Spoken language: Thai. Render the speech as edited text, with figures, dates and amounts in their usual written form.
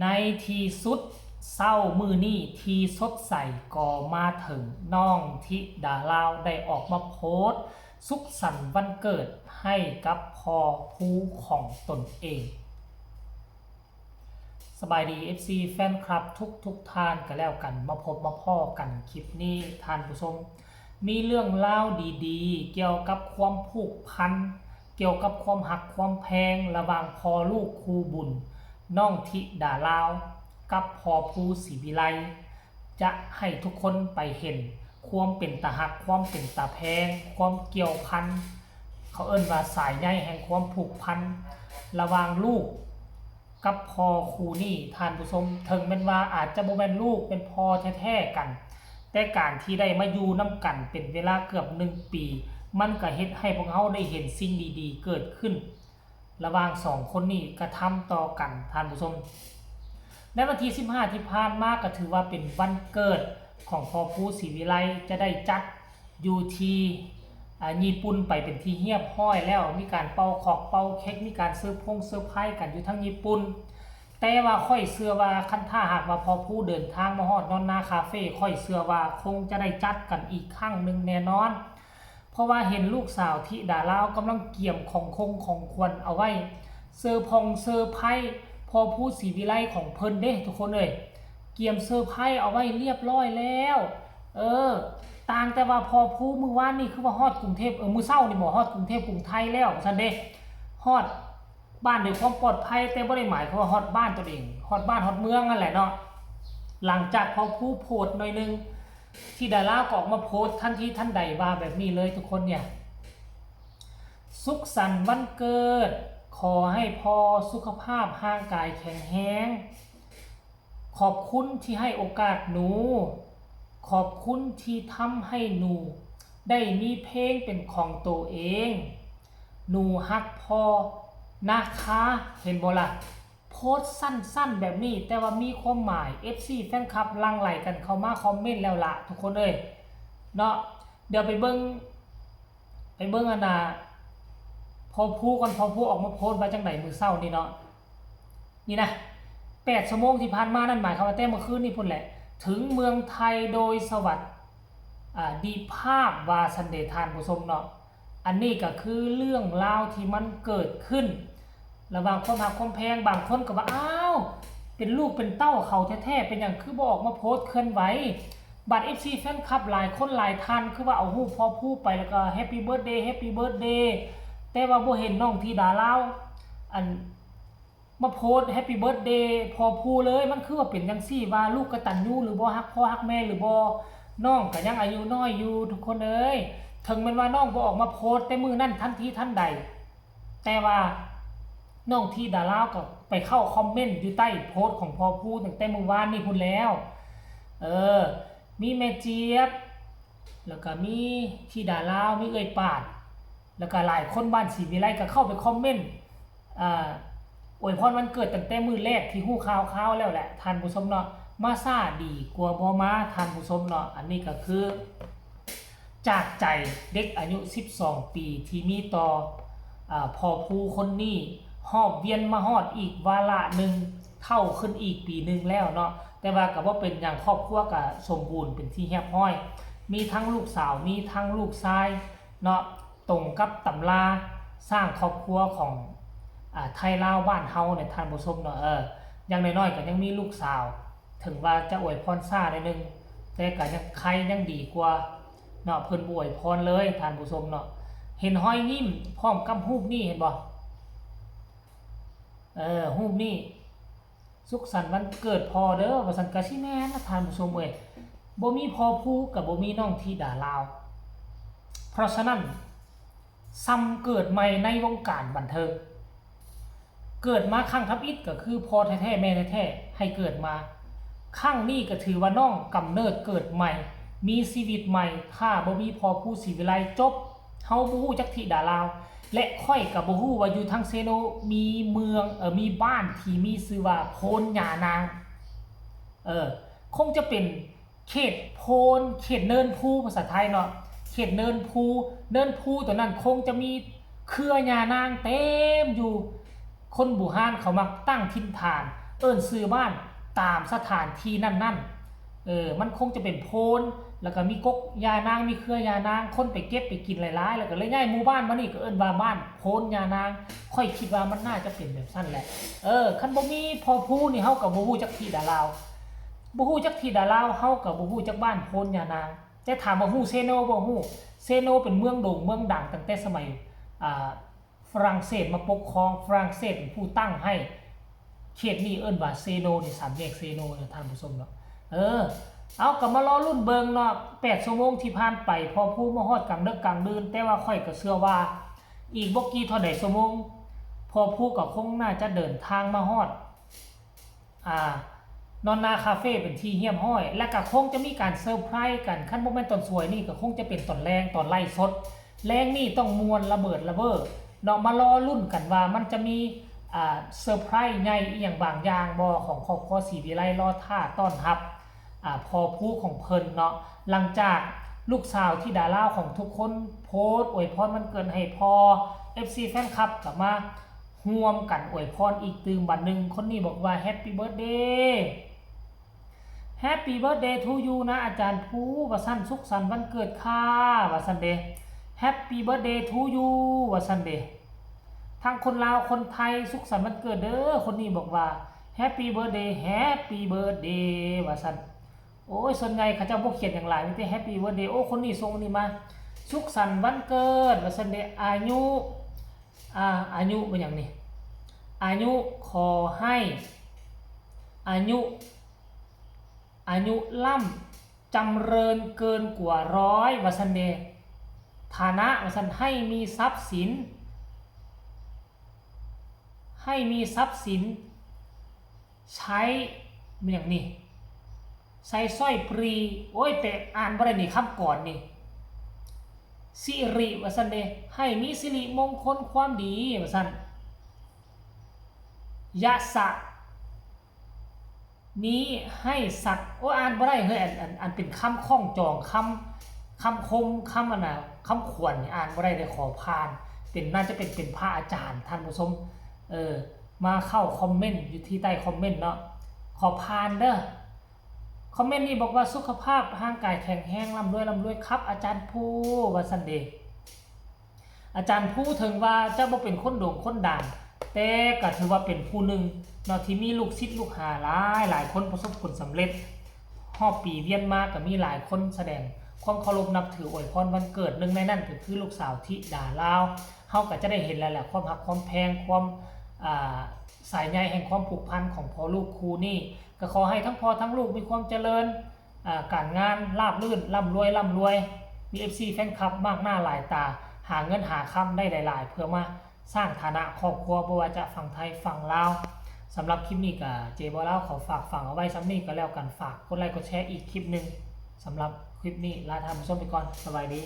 ในที่สุดเศร้ามือนี่ทีสดใสก็มาถึงน้องธิดาลาวได้ออกมาโพสต์สุขสันต์วันเกิดให้กับพ่อผู้ของตนเองสบายดี FC แฟนคลับทุกท่านกันแล้วกันมาพบมาพ่อกันคลิปนี้ท่านผู้ชมมีเรื่องเล่าดีๆเกี่ยวกับความผูกพันเกี่ยวกับความหักความแพงระหว่างพ่อลูกคู่บุญน้องธิดาลาวกับพ่อผู้ศรีวิไลจะให้ทุกคนไปเห็นความเป็นตาหักความเป็นตาแพงความเกี่ยวพันเขาเอิ้นว่าสายใยแห่งความผูกพันระหว่างลูกกับพ่อคู่นี่ท่านผู้ชมถึงแม้ว่าอาจจะบ่แม่นลูกเป็นพ่อแท้ๆกันแต่การที่ได้มาอยู่นํกันเป็นเวลาเกือบ1 ปีมันก็เฮ็ดให้พวกเราได้เห็นสิ่งดีๆเกิดขึ้นระหว่าง2คนนี้กระทำต่อกันท่านผู้ชมในวันที่15ที่ผ่านมาก็ถือว่าเป็นวันเกิดของพ่อผู้ศรีวิไลจะได้จัดอยู่ที่ญี่ปุ่นไปเป็นที่เรียบร้อยแล้วมีการเป่าขอกเป่าเค้กมีการเซอร์ไพรส์กันอยู่ทั้งญี่ปุ่นแต่ว่าค่อยเชื่อว่าคันถ้าหากว่าพ่อผู้เดินทางมาฮอดนอนนาคาเฟ่ค่อยเชื่อว่าคงจะได้จัดกันอีกครั้งนึงแน่นอนเพราะว่าเห็นลูกสาวธิดาลาวกำลังเกี่ยมของควรเอาไว้เซอร์ไพรส์พอผู้ศรีวิไลของเพิ่นเด้ทุกคนเอ้ยเกี่ยมเซอร์ไพรส์เอาไว้เรียบร้อยแล้วต่างแต่ว่าพอผู้มื้อวานนี่คือว่าฮอดกรุงเทพมื้อเช้านี่บ่ฮอดกรุงเทพกรุงไทยแล้วซั่นเด้ฮอดบ้านด้วยความปลอดภัยแต่บ่ได้หมายความว่าฮอดบ้านตัวเองฮอดบ้านฮอดเมืองนั่นแหละเนาะหลังจากพอผู้โพสต์หน่อยนึงที่ดาราก็ออกมาโพสต์ทันทีทันใดว่าแบบนี้เลยทุกคนเนี่ยสุขสันต์วันเกิดขอให้พ่อสุขภาพร่างกายแข็งแรงขอบคุณที่ให้โอกาสหนูขอบคุณที่ทำให้หนูได้มีเพลงเป็นของตัวเองหนูฮักพ่อนะคะเห็นบ่ล่ะโพสต์สั้นๆแบบนี้แต่ว่ามีความหมาย FC แฟนคลับลังไหลกันเข้ามาคอมเมนต์แล้วล่ะทุกคนเอ้ยเนาะเดี๋ยวไปเบิ่งอันน่ะพอผู้ออกมาโพสต์ว่าจังได๋มื้อเช้านี่เนาะนี่นะ8 ชั่วโมงที่ผ่านมานั่นหมายความว่าแต่เมื่อคืนนี่พุ่นแหละถึงเมืองไทยโดยสวัสดิ์ดีภาพวาสันเดทานผู้ชมเนาะอันนี้ก็คือเรื่องราวที่มันเกิดขึ้นระหว่างความหักความแพงบางคนก็ว่าอ้าวเป็นลูกเป็นเต้าเขาแท้ๆเป็นอย่างคือบ่ออกมาโพสต์เคลื่อนไหวบัตร FC แฟนคลับหลายคนหลายท่านคือว่าเอารูปพอผู้ไปแล้วก็แฮปปี้เบิร์ธเดย์แต่ว่าบ่เห็นน้องธิดาลาวอันมาโพสต์แฮปปี้เบิร์ธเดย์พอผู้เลยมันคือว่าเป็นจังซี่ว่าลูกกตัญญูหรือบ่ฮักพ่อฮักแม่หรือบ่น้องก็ยังอายุน้อยอยู่ทุกคนเอ้ยถึงแม้ว่าน้องบ่ออกมาโพสต์แต่มื้อนั้นทันทีทันใดแต่ว่าน้องธิดาลาวก็ไปเข้าคอมเมนต์อยู่ใต้โพสต์ของพ่อผู้ตั้งแต่มื้อวานนี้พุ่นแล้วมีแม่เจี๊ยบแล้วก็มีธิดาลาวมีเอ่ยปาดแล้วก็หลายคนบ้านศรีวิไลก็เข้าไปคอมเมนต์อวยพรวันเกิดตั้งแต่มื้อแรกที่ฮู้ข่าวแล้วแหละท่านผู้ชมเนาะมาซ่าดีกว่าบ่มาท่านผู้ชมเนาะอันนี้ก็คือจากใจเด็กอายุ12 ปีที่มีต่อพ่อผู้คนนี้หอบเวียนมาฮอดอีกวาระนึงเข้าขึ้นอีกปีนึงแล้วเนาะแต่ว่าก็บ่เป็นอย่างครอบครัวก็สมบูรณ์เป็นที่เรียบร้อยมีทั้งลูกสาวมีทั้งลูกชายเนาะตรงกับตำราสร้างครอบครัวของไทยลาวบ้านเฮาเนี่ยท่านผู้ชมเนาะอย่างน้อยๆก็ยังมีลูกสาวถึงว่าจะอวยพรซ่าได้นึงแต่ก็ยังใครยังดีกว่าเนาะเพิ่นอวยพรเลยท่านผู้ชมเนาะเห็นห้อยยิ้มพร้อมกับรูปนี้เห็นบ่รูปนี้สุขสันต์วันเกิดพ่อเด้อว่าซั่นก็สิแม่นนะท่านผู้ชมเอ้ยบ่มีพ่อผู้ก็บ่มีน้องธิดาลาวเพราะฉะนั้นซ้ำเกิดใหม่ในวงการบันเทิงเกิดมาครั้งทับอิฐก็คือพ่อแท้ๆแม่แท้ๆให้เกิดมาครั้งนี้ก็ถือว่าน้องกำเนิดเกิดใหม่มีชีวิตใหม่ถ้าบ่มีพ่อผู้ศรีวิไลจบเฮาบ่ฮู้จักธิดาลาวและค่อยก็บ่ฮู้ว่าอยู่ทางเซโนมีเมืองมีบ้านที่มีชื่อว่าโพนหญ้านางคงจะเป็นเขตโพนเขตเนินภูภาษาไทยเนาะเขตเนินภูตัวนั้นคงจะมีเครือหญ้านางเต็มอยู่คนบู่ฮานเขามักตั้งถิ่นฐาน เอิ้นซื้อบ้านตามสถานที่นั่นๆมันคงจะเป็นโพนแล้วก็มีกกยานางมีเครือยานางคนไปเก็บไปกินหลายๆแล้วก็เลยย้ายหมู่บ้านมานี่ก็เอิ้นว่าบ้านโพนยานางค่อยคิดว่ามันน่าจะเป็นแบบนั้นแหละคันบ่มีพอผู้นี่เฮาก็บ่ฮู้จักที่ดาลาวบ่ฮู้จักที่ดาลาวเฮาก็บ่ฮู้จักบ้านโพนยานางแต่ถามว่าฮู้เซโนบ่ฮู้เซโนเป็นเมืองโด่งเมืองดังตั้งแต่สมัยฝรั่งเศสมาปกครองฝรั่งเศสเป็นผู้ตั้งให้เขตนี้เอิ้นว่าเซโนนี่สามแยกเซโนนะท่านผู้ชมเนาะเอาก็มารอรุ่นเบิงเนาะ8 ชั่วโมงที่ผ่านไปพอผู้มาฮอดกลางดึกกลางดื่นแต่ว่าค่อยก็เชื่อว่าอีกบ่กี่เท่าใดชั่วโมงพอผู้ก็คงน่าจะเดินทางมาฮอดนอนนาคาเฟ่เป็นที่เฮี้ยมห้อยและก็คงจะมีการเซอร์ไพรส์กันขั้นโมเมนต์ตอนสวยนี่ก็คงจะเป็นตอนแรงตอนไล่สดแรงนี่ต้องมวลระเบิดระเบ้อเนาะมารอรุ่นกันว่ามันจะมีเซอร์ไพรส์ใหญ่อีหยังบางอย่างบ่ของครอบครัวศรีวิไลรอท่าต้อนรับพอผู้ของเพิ่นเนาะหลังจากลูกสาวที่ดาราของทุกคนโพสต์อวยพรมันเกินให้พอ FC แฟนคลับกลับมาร่วมกันอวยพรอีกตื่มบัดนึงคนนี้บอกว่าแฮปปี้เบิร์ธเดย์แฮปปี้เบิร์ธเดย์ทูยูนะอาจารย์ผู้ว่าสั้นสุขสันต์วันเกิดค่ะว่าสั้นเดย์แฮปปี้เบิร์ธเดย์ทูยูว่าสั้นเดย์ทางคนลาวคนไทยสุขสันต์วันเกิดเด้อคนนี้บอกว่าแฮปปี้เบิร์ธเดย์แฮปปี้เบิร์ธเดย์ว่าสั้นโอ้ยส่วนใหญ่เขาจะบอกเขียนอย่างไรนี่แต่แฮปปี้เบิร์ธเดย์โอ้คนนี้ส่งนี่มาสุขสันต์วันเกิดว่าสั้นเดย์อายุเป็นอย่างนี้อายุขอให้อายุล่ำจำเริญเกินกว่า100วสันเดฐานะวสันให้มีทรัพย์สินใช้อย่างนี้ใส่สร้อยปรีโอ้ยแต่อ่านบ่ได้นี่คำก่อนนี่สิริวสันเดให้มีสิริมงคลความดีวสันยะสะนี้ให้สักอ่านบ่ได้เฮ้ยอันเป็นคำคล้องจองคำคมคำน่ะคำขวัญอ่านบ่ได้ได้ขอพานเป็นน่าจะเป็นพระอาจารย์ท่านผู้ชมมาเข้าคอมเมนต์อยู่ที่ใต้คอมเมนต์เนาะขอพานเด้อคอมเมนต์นี้บอกว่าสุขภาพร่างกายแข็งแรงร่ำรวยครับอาจารย์ผู้ว่าซันเดย์อาจารย์ผู้ถึงว่าจะบ่เป็นคนโด่งคนดังแต่ก็ถือว่าเป็นผู้หนึ่งเนาะที่มีลูกศิษย์ลูกหาหลายคนประสบผลสำเร็จฮอบปีเวียนมาก็มีหลายคนแสดงความเคารพนับถืออวยพรวันเกิดหนึ่งในนั้นก็คือลูกสาวธิดาลาวเฮาก็จะได้เห็นแล้วแหละความรักความแพงความสายใยแห่งความผูกพันของพ่อลูกคู่นี่ก็ขอให้ทั้งพ่อทั้งลูกมีความเจริญการงานราบรื่นร่ำรวยมี FC แฟนคลับมากหน้าหลายตาหาเงินหาคำได้หลายๆเพื่อมาสร้างฐานะครอบครัวบ่ว่าจะฝั่งไทยฝั่งลาวสำหรับคลิปนี้ก็เจบ่เล่าขอฝากฝังเอาไว้ซ้ำนี้ก็แล้วกันฝากกดไลค์กดแชร์อีกคลิปนึงสำหรับคลิปนี้ลาท่านผู้ชมไปก่อนสวัสดี